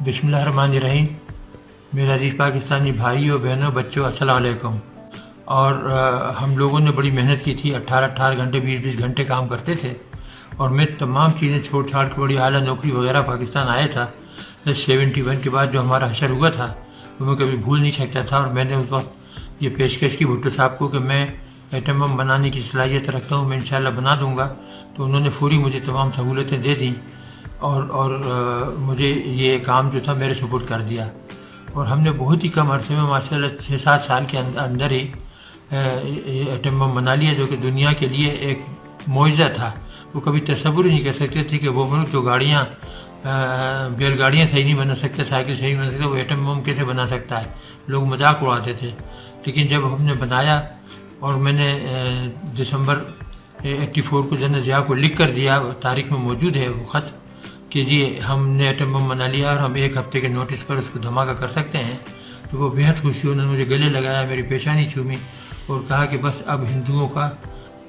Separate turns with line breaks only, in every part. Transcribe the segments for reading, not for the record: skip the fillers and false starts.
बिस्मिल्लाहिर्रहमानिर्रहीम। मेरे अज़ीज़ पाकिस्तानी भाइयों बहनों बच्चों अस्सलाम वालेकुम। और हम लोगों ने बड़ी मेहनत की थी, 18 घंटे 20 घंटे काम करते थे। और मैं तमाम चीज़ें छोड़ छाड़ के बड़ी आला नौकरी वगैरह पाकिस्तान आया था। 71 के बाद जो हमारा हशर हुआ था वो मैं कभी भूल नहीं सकता था। और मैंने उस वक्त ये पेशकश की भुट्टो साहब को कि मैं एटम बम बनाने की सलाहियत रखता हूँ, मैं इंशाल्लाह बना दूँगा। तो उन्होंने पूरी मुझे तमाम सहूलतें दे दी और मुझे ये काम जो था मेरे सुपुर्द कर दिया। और हमने बहुत ही कम अरसे में माशाल्लाह 6-7 साल के अंदर ही एटम बम बना लिया, जो कि दुनिया के लिए एक मुआजिज़ा था। वो कभी तसव्वुर ही नहीं कर सकते थे कि वो मुल्क जो गाड़ियाँ बैलगाड़ियाँ सही नहीं बना सकते, साइकिल सही नहीं बना सकते, वो एटम बम कैसे बना सकता है। लोग मजाक उड़ाते थे। लेकिन जब हमने बनाया और मैंने दिसंबर 84 को जनरल ज़िया को लिख कर दिया, तारीख में मौजूद है वो ख़त कि जी हमने एटम बम बना लिया और हम 1 हफ़्ते के नोटिस पर उसको धमाका कर सकते हैं, तो वो बेहद खुशी। उन्होंने मुझे गले लगाया, मेरी पेशानी छूमी और कहा कि बस अब हिंदुओं का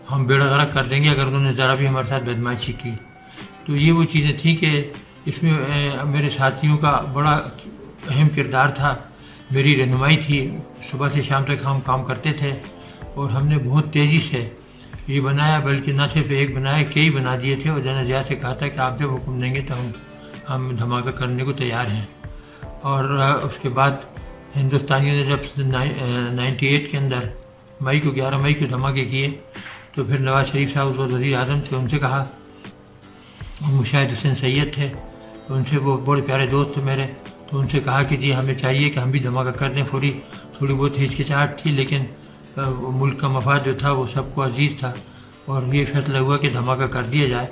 हम बेड़ा गर्क कर देंगे अगर उन्होंने ज़रा भी हमारे साथ बदमाशी की। तो ये वो चीज़ें थी कि इसमें मेरे साथियों का बड़ा अहम किरदार था, मेरी रहनुमाई थी। सुबह से शाम तक हम काम करते थे और हमने बहुत तेज़ी से ये बनाया, बल्कि न सिर्फ एक बनाया, कई बना दिए थे। और जनरल ज़िया से कहा था कि आप जब हुक्म देंगे तो हम धमाका करने को तैयार हैं। और उसके बाद हिंदुस्तानियों ने जब 98 के अंदर 11 मई को धमाके किए, तो फिर नवाज शरीफ साहब उस वक्त वज़ीर आज़म थे, उनसे कहा, मुशाहिद हुसैन सैयद थे, तो उनसे वो बड़े प्यारे दोस्त थे मेरे, तो उनसे कहा कि जी हमें चाहिए कि हम भी धमाका कर दें। थोड़ी बहुत हिचकिचाहट थी, लेकिन मुल्क का मफाद जो था वो सबको अजीज़ था और ये फैसला हुआ कि धमाका कर दिया जाए।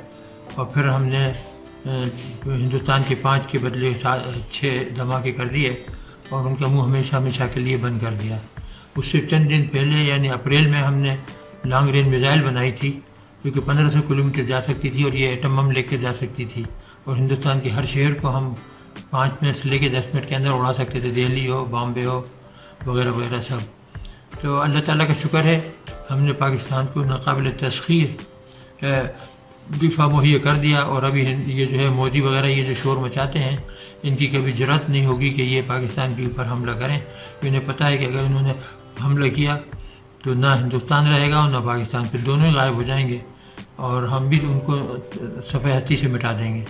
और फिर हमने हिंदुस्तान के 5 के बदले 6 धमाके कर दिए और उनका मुंह हमेशा के लिए बंद कर दिया। उससे चंद दिन पहले यानी अप्रैल में हमने लॉन्ग रेंज मिसाइल बनाई थी, जो कि 1500 किलोमीटर जा सकती थी और ये एटम बम लेकर जा सकती थी। और हिंदुस्तान के हर शहर को हम 5 मिनट से लेकर 10 मिनट के अंदर उड़ा सकते थे, दिल्ली हो, बॉम्बे हो, वगैरह वगैरह सब। तो अल्लाह ताला का शुक्र है, हमने पाकिस्तान को नाकाबिल तस्खीर दिफा मुहैया कर दिया। और अभी ये जो है मोदी वगैरह ये जो शोर मचाते हैं, इनकी कभी जरूरत नहीं होगी कि ये पाकिस्तान के ऊपर हमला करें। इन्हें पता है कि अगर इन्होंने हमला किया तो ना हिंदुस्तान रहेगा और ना पाकिस्तान, फिर दोनों ही गायब हो जाएंगे और हम भी उनको सफ़े हस्ती से मिटा देंगे।